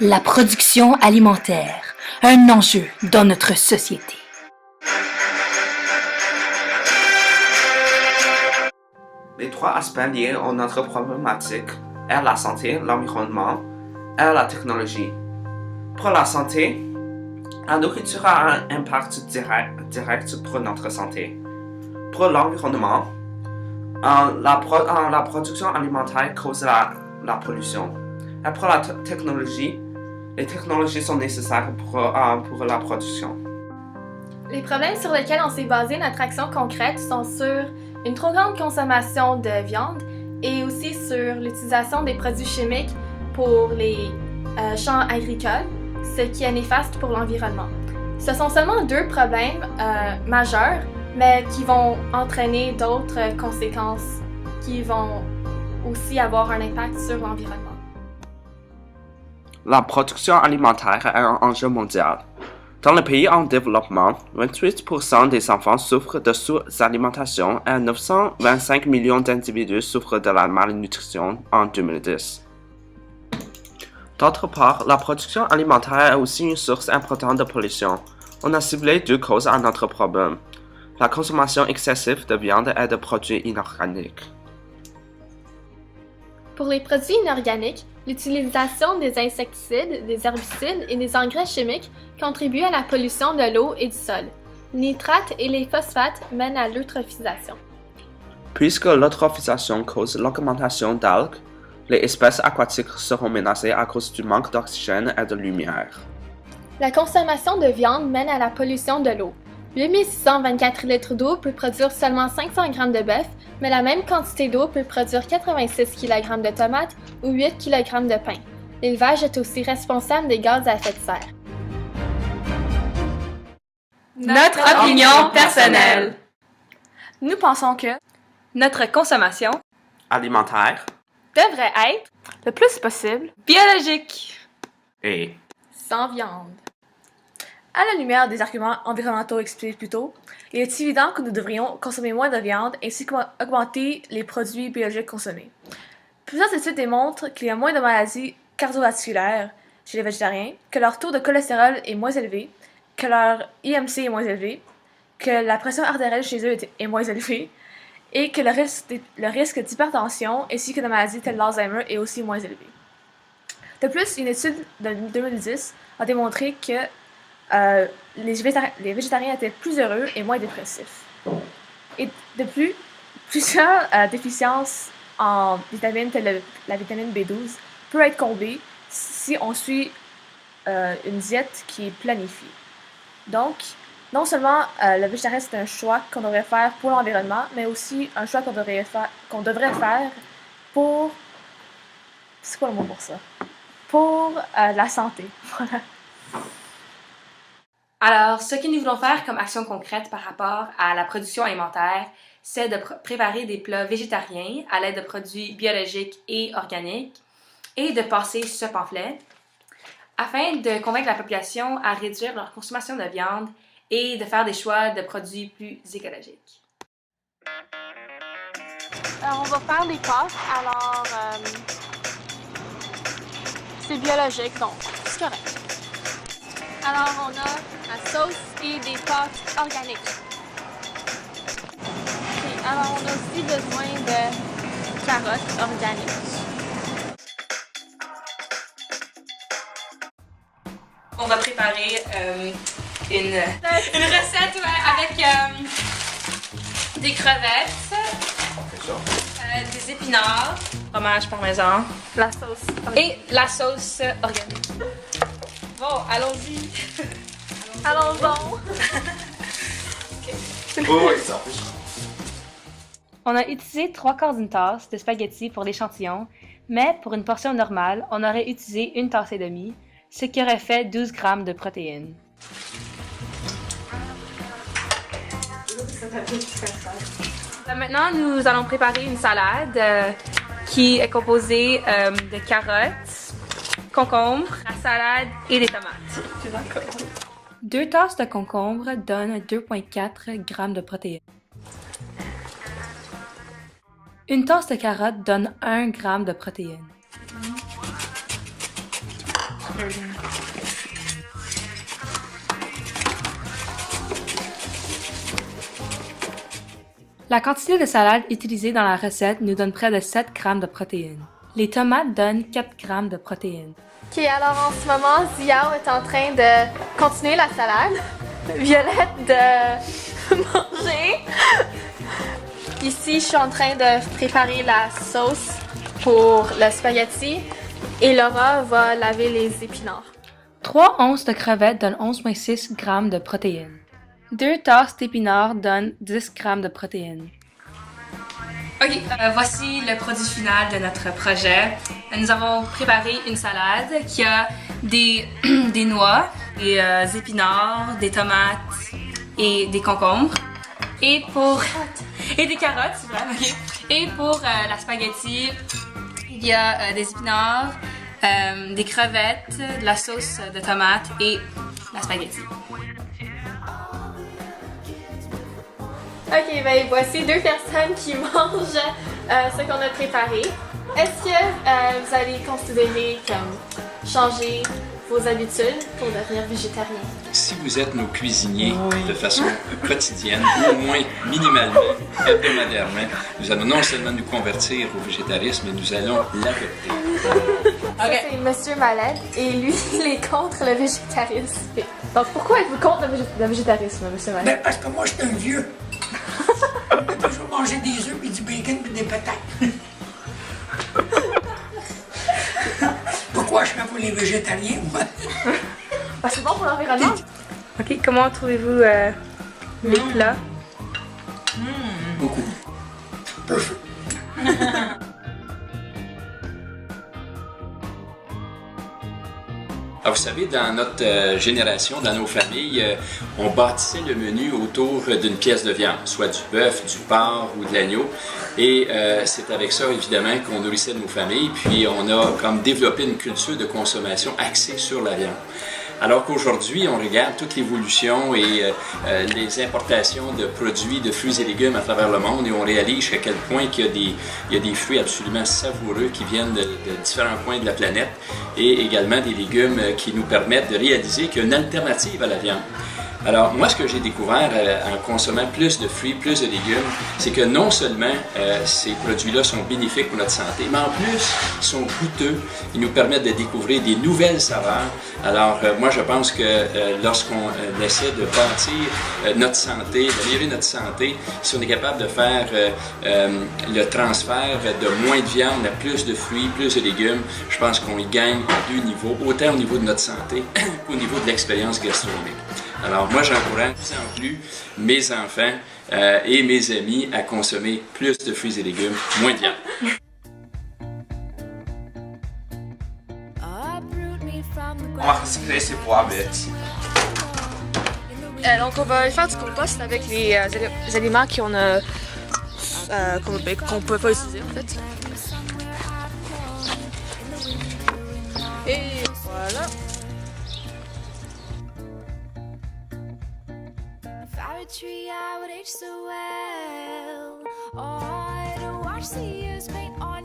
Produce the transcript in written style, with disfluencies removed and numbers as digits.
La production alimentaire, un enjeu dans notre société. Les trois aspects liés à notre problématique sont la santé, l'environnement et la technologie. Pour la santé, la nourriture a un impact direct pour notre santé. Pour l'environnement, la production alimentaire cause la pollution. Et pour la technologie, les technologies sont nécessaires pour la production. Les problèmes sur lesquels on s'est basé notre action concrète sont sur une trop grande consommation de viande et aussi sur l'utilisation des produits chimiques pour les champs agricoles, ce qui est néfaste pour l'environnement. Ce sont seulement deux problèmes majeurs, mais qui vont entraîner d'autres conséquences qui vont aussi avoir un impact sur l'environnement. La production alimentaire est un enjeu mondial. Dans les pays en développement, 28% des enfants souffrent de sous-alimentation et 925 millions d'individus souffrent de la malnutrition en 2010. D'autre part, la production alimentaire est aussi une source importante de pollution. On a ciblé deux causes à notre problème: la consommation excessive de viande et de produits inorganiques. Pour les produits inorganiques, l'utilisation des insecticides, des herbicides et des engrais chimiques contribue à la pollution de l'eau et du sol. Les nitrates et les phosphates mènent à l'eutrophisation. Puisque l'eutrophisation cause l'augmentation d'algues, les espèces aquatiques seront menacées à cause du manque d'oxygène et de lumière. La consommation de viande mène à la pollution de l'eau. 8624 litres d'eau peut produire seulement 500 g de bœuf, mais la même quantité d'eau peut produire 86 kg de tomates ou 8 kg de pain. L'élevage est aussi responsable des gaz à effet de serre. Notre opinion personnelle. Nous pensons que Notre consommation Alimentaire Devrait être le plus possible, biologique. et sans viande. à la lumière des arguments environnementaux expliqués plus tôt, il est évident que nous devrions consommer moins de viande ainsi qu'augmenter les produits biologiques consommés. Plusieurs études démontrent qu'il y a moins de maladies cardiovasculaires chez les végétariens, que leur taux de cholestérol est moins élevé, que leur IMC est moins élevé, que la pression artérielle chez eux est moins élevée, et que le risque d'hypertension ainsi que de maladies telles l'Alzheimer est aussi moins élevé. De plus, une étude de 2010 a démontré que les végétariens étaient plus heureux et moins dépressifs. Et de plus, plusieurs déficiences en vitamines telles la vitamine B12 peuvent être comblées si on suit une diète qui est planifiée. Donc, non seulement le végétarien c'est un choix qu'on devrait faire pour l'environnement, mais aussi un choix qu'on devrait faire pour... C'est quoi le mot pour ça? Pour la santé. Voilà. Alors, ce que nous voulons faire comme action concrète par rapport à la production alimentaire, c'est de préparer des plats végétariens à l'aide de produits biologiques et organiques et de passer ce pamphlet afin de convaincre la population à réduire leur consommation de viande et de faire des choix de produits plus écologiques. Alors, on va faire des pâtes. Alors, c'est biologique, donc c'est correct. Alors, on a la sauce et des pâtes organiques. Okay, alors, on a aussi besoin de carottes organiques. On va préparer une recette avec des crevettes, des épinards, fromage parmesan La sauce. et la sauce organique. Bon, allons-y. Allons-y. On a utilisé 3/4 d'une tasse de spaghettis pour l'échantillon, mais pour une portion normale, on aurait utilisé une tasse et demie, ce qui aurait fait 12 g de protéines. Maintenant, nous allons préparer une salade qui est composée de carottes, concombres, la salade et des tomates. 2 tasses de concombre donnent 2,4 g de protéines. Une tasse de carottes donne 1 g de protéines. version. La quantité de salade utilisée dans la recette nous donne près de 7 grammes de protéines. Les tomates donnent 4 grammes de protéines. Ok, alors en ce moment, Ziao est en train de continuer la salade. Violette de manger. Ici, je suis en train de préparer la sauce pour le spaghetti et Laura va laver les épinards. 3 onces de crevettes donnent 11,6 grammes de protéines. 2 tasses d'épinards donnent 10 grammes de protéines. Ok, voici le produit final de notre projet. Nous avons préparé une salade qui a des noix, des épinards, des tomates et des concombres. Et des carottes, c'est vrai, ok. Et pour la spaghetti, il y a des épinards, des crevettes, de la sauce de tomate et la spaghetti. Ok, ben voici 2 personnes qui mangent ce qu'on a préparé. Est-ce que vous allez considérer comme changer vos habitudes pour devenir végétarien? Si vous êtes nos cuisiniers de façon quotidienne, ou au moins minimalement, hebdomadairement, nous allons non seulement nous convertir au végétarisme, mais nous allons l'adopter. Ça, c'est Monsieur Malade et lui, il est contre le végétarisme. Donc pourquoi êtes-vous contre le végétarisme, Monsieur Malade? Ben, parce que moi, je suis un vieux. Je veux manger des œufs, puis du bacon, puis des patates. Pourquoi je fais pour les végétariens, moi? Bah, c'est bon pour l'environnement. Ok, comment trouvez-vous les plats? Beaucoup. Parfait. Alors, vous savez, dans notre génération, dans nos familles, on bâtissait le menu autour d'une pièce de viande, soit du bœuf, du porc ou de l'agneau. Et c'est avec ça, évidemment, qu'on nourrissait nos familles. Puis, on a comme développé une culture de consommation axée sur la viande. Alors qu'aujourd'hui, on regarde toute l'évolution et les importations de produits, de fruits et légumes à travers le monde et on réalise jusqu'à quel point il y a des fruits absolument savoureux qui viennent de différents coins de la planète et également des légumes qui nous permettent de réaliser qu'il y a une alternative à la viande. Alors, moi, ce que j'ai découvert en consommant plus de fruits, plus de légumes, c'est que non seulement ces produits-là sont bénéfiques pour notre santé, mais en plus, ils sont goûteux. Ils nous permettent de découvrir des nouvelles saveurs. Alors, moi, je pense que lorsqu'on essaie de bâtir notre santé, d'améliorer notre santé, si on est capable de faire le transfert de moins de viande à plus de fruits, plus de légumes, je pense qu'on y gagne à 2 niveaux, autant au niveau de notre santé qu'au niveau de l'expérience gastronomique. Alors moi, j'encourage de plus en plus mes enfants et mes amis à consommer plus de fruits et légumes, moins de viande. On va recycler ces pois bêtes. Donc on va faire du compost avec les aliments qu'on a qu'on ne pouvait pas utiliser en fait. Et voilà. Tree, I would age so well. Oh, to watch the years paint on